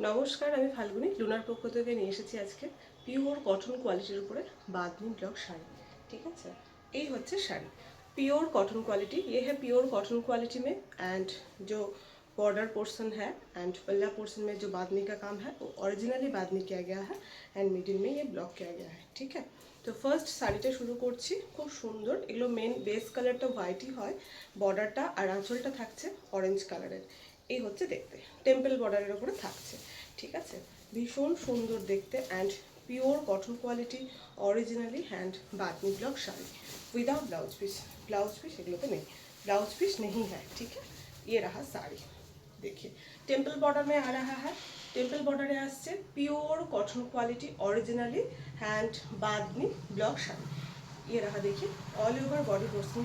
নমস্কার, আমি ফাল্গুনি লুনার পক্ষ থেকে নিয়ে এসেছি আজকে পিওর কটন কোয়ালিটির উপরে বাঁধনি ব্লক শাড়ি। ठीक है सर, यही হচ্ছে শাড়ি प्योर कॉटन क्वालिटी। ये है प्योर कॉटन क्वालिटी में एंड जो बॉर्डर पोर्शन है एंड पल्ला पोर्शन में जो बांधनी का काम है वो ओरिजिनली बांधनी किया गया है एंड मिडिल में ये ब्लॉक किया गया है। ठीक है, तो फार्स्ट শাড়িটা শুরু করছি। খুব সুন্দর, এগুলো মেন বেস কালারটা হোয়াইটই হয়, বর্ডারটা আর আঁচলটা থাকছে অরেঞ্জ কালারের। এই হচ্ছে দেখতে, টেম্পল বর্ডারের উপরে থাকছে। ঠিক আছে, ভীষণ সুন্দর দেখতে and pure cotton quality originally hand बातनी block sari without blouse piece एगुलोते नहीं, ब्लाउज पीस नहीं है। ठीक है, ये रहा साड़ी। देखिए टेम्पल बॉर्डर में आ रहा है, टेम्पल बॉर्डर आसছে pure cotton quality originally hand बातनी ब्लॉक शाड़ी। ये रहा, देखिए all over body portion.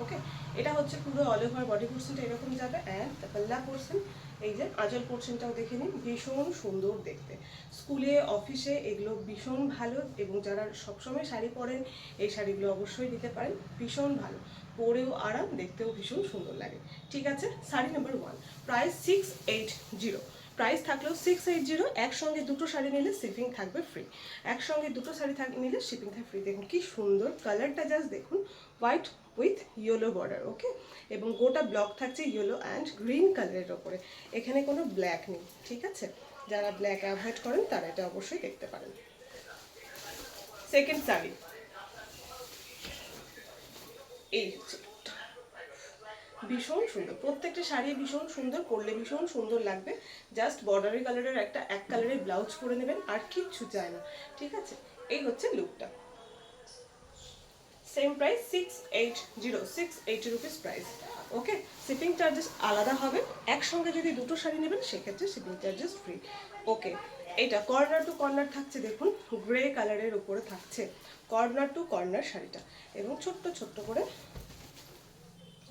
Okay, এটা হচ্ছে পুরো অল ওভার বডি পোর্শনটা এরকম যাবে এন্ড পাল্লা পোর্শন, এই যে আঁচল পোর্শনটাও দেখে নিন, ভীষণ সুন্দর দেখতে। স্কুলে অফিসে এগুলো ভীষণ ভালো এবং যারা সবসময় শাড়ি পরেন এই শাড়িগুলো অবশ্যই নিতে পারেন, ভীষণ ভালো, পরেও আরাম, দেখতেও ভীষণ সুন্দর লাগে। ঠিক আছে, শাড়ি নাম্বার 1, প্রাইস 680। প্রাইস থাকলেও 680, একসঙ্গে দুটো শাড়ি নিলে শিপিং থাকবে ফ্রি, একসঙ্গে দুটো শাড়ি নিলে শিপিং থাকবে ফ্রি। দেখুন কি সুন্দর কালারটা, জাস্ট দেখুন, হোয়াইট উইথ ইয়েলো বর্ডার। ওকে, এবং গোটা ব্লক থাকছে ইয়েলো অ্যান্ড গ্রিন কালারের ওপরে, এখানে কোনো ব্ল্যাক নেই। ঠিক আছে, যারা ব্ল্যাক অ্যাভয়েড করেন তারা এটা অবশ্যই দেখতে পারেন। সেকেন্ড শাড়ি এই হচ্ছে, ভীষণ সুন্দর, প্রত্যেকটা শাড়ি ভীষণ সুন্দর, পরলে ভীষণ সুন্দর লাগবে। জাস্ট বর্ডারি কালারের একটা এক কালারের ব্লাউজ পরে নেবেন, আর কিচ্ছু চায় না। ঠিক আছে, এই হচ্ছে লুকটা। Same price 680 rupees price. Okay, shipping charges আলাদা হবে, একসঙ্গে যদি দুটো শাড়ি নেবেন সেক্ষেত্রে শিপিং চার্জেস ফ্রি। ওকে, এটা কর্নার টু কর্নার থাকছে, দেখুন গ্রে কালারের উপরে থাকছে কর্নার টু কর্নার শাড়িটা, এবং ছোট্ট ছোট্ট করে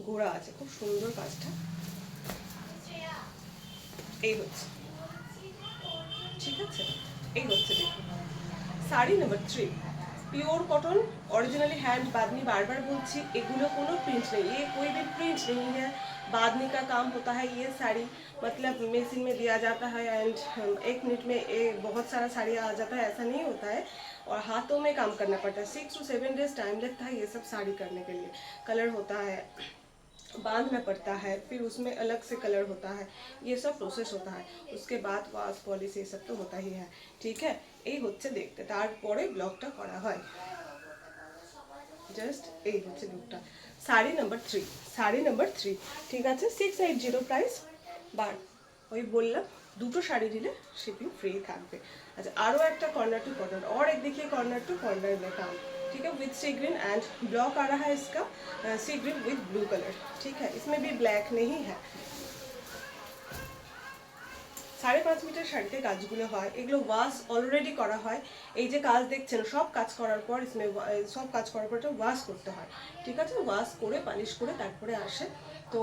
ঘোড়া আছে, খুব সুন্দর কাজটা। এই হচ্ছে, ঠিক আছে, এই হচ্ছে দেখুন sari number 3, pure cotton originally hand बादनी। बार बार बोलছি এগুলো কোনো प्रिंट नहीं, ये कोई भी प्रिंट नहीं है, बादनी का काम होता है। ये साड़ी मतलब मशीन में दिया जाता है एंड 1 मिनट में बहुत सारा साड़ी आ जाता है, ऐसा नहीं होता है, और हाथों में काम करना पड़ता है। 6 to 7 डेज टाइम लगता है ये सब साड़ी करने के लिए। कलर होता है, बांधना पड़ता है, फिर उसमें अलग से कलर होता है, ये सब प्रोसेस होता है, उसके बाद वाश पॉलिश ये सब तो होता ही है। ठीक है, এই হচ্ছে দেখতে, তারপরে ব্লকটা করা হয়। জাস্ট এই হচ্ছে লুকটা। Sari number 3, sari number 3। ঠিক আছে, 680 প্রাইস। বার ওই বললাম দুটো শাড়ি দিলে শিপিং फ्री থাকবে। अच्छा, আরও একটা कॉर्नर टू कॉर्नर, और एक देखिए कॉर्नर टू कॉर्नर में काम। ठीक है, with sea green and block आ रहा है इसका, sea green with blue colour. ठीक है, इसमें भी ब्लैक नहीं है। 5.5 মিটার শাড়িতে কাজগুলো হয়, এগুলো ওয়াশ অলরেডি করা হয়। এই যে কাজ দেখছেন, সব কাজ করার পর সব কাজ করার পর এটা ওয়াশ করতে হয়। ঠিক আছে, ওয়াশ করে পালিশ করে তারপরে আসে। তো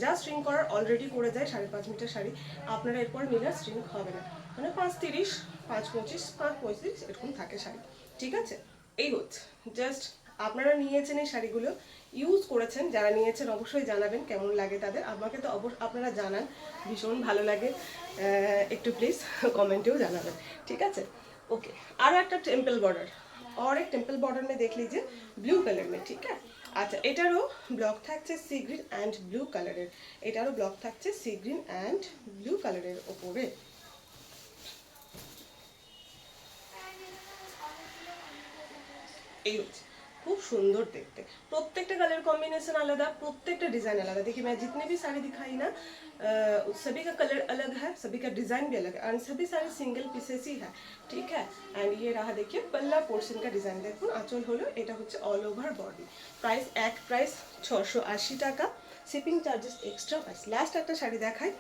যা স্ট্রিং করার অলরেডি করে যায় 5.5 মিটার শাড়ি, আপনারা এরপর নিলে স্ট্রিং হবে না, মানে 5.30, 5.25, 5.35 এরকম থাকে শাড়ি। ঠিক আছে, এই হচ্ছে জাস্ট, আপনারা নিয়েছেন এই শাড়িগুলো, ইউজ করেছেন, যারা নিয়েছেন অবশ্যই জানাবেন কেমন লাগে তাদের। আমাকে তো আপনারা জানান, ভীষণ ভালো লাগে, একটু প্লিজ कमेंटेও জানাবেন। ঠিক আছে, ओके, আর একটা টেম্পল বর্ডার, और एक टेम्पल बॉर्डर में देख लीजिए ब्लू कलर में। ठीक है, अच्छा, এটারও ব্লক থাকছে সি গ্রিন অ্যান্ড ব্লু কালারের, এটারও ব্লক থাকছে সি গ্রিন অ্যান্ড ব্লু কালারের ওপরে। এই হচ্ছে, खूब सुंदर देखते, प्रत्येकटा कलर कॉम्बिनेशन आलादा, प्रत्येकटा डिजाइन आलादा। देखिए मैं जितने भी साड़ी दिखाई ना, सभी का कलर अलग है, सभी का डिजाइन भी अलग है, एंड सभी सारे सिंगल पीसेस ही है। ठीक है, एंड ये रहा देखिए पल्ला पोर्शन का डिजाइन, देखो आंचल हलो, এটা হচ্ছে অল ওভার বডি। প্রাইস এক প্রাইস 680 টাকা, shipping charges extra price. Last একটা শাড়ি দেখাই,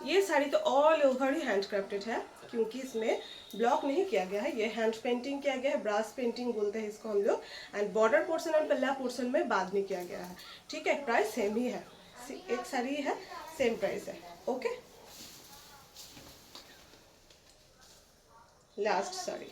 ये साड़ी तो ऑल ओवर ही हैंड क्राफ्टेड है, क्योंकि इसमें ब्लॉक नहीं किया गया है, ये हैंड पेंटिंग किया गया है, ब्रास पेंटिंग बोलते हैं इसको हम लोग, एंड बॉर्डर पोर्शन और पल्ला पोर्शन में बाद में किया गया है। ठीक है, प्राइस सेम ही है, एक साड़ी है, सेम प्राइस है। ओके, लास्ट साड़ी,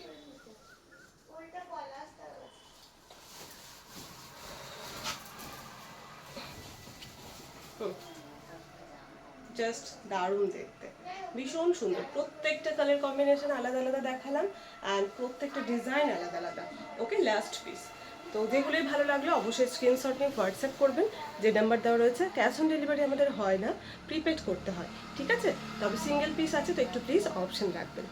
जस्ट दारुण देखते। ভীষণ সুন্দর, প্রত্যেকটা কালার কম্বিনেশন আলাদা আলাদা দেখালাম অ্যান্ড প্রত্যেকটা ডিজাইন আলাদা আলাদা। ওকে, লাস্ট পিস। তো যেগুলোই ভালো লাগলো অবশ্যই স্ক্রিনশট নিয়ে হোয়াটসঅ্যাপ করবেন, যে নাম্বার দেওয়া রয়েছে। ক্যাশ অন ডেলিভারি আমাদের হয় না, প্রিপেড করতে হয়, ঠিক আছে? তবে সিঙ্গেল পিস আছে তো একটু প্লিজ অপশন রাখবেন।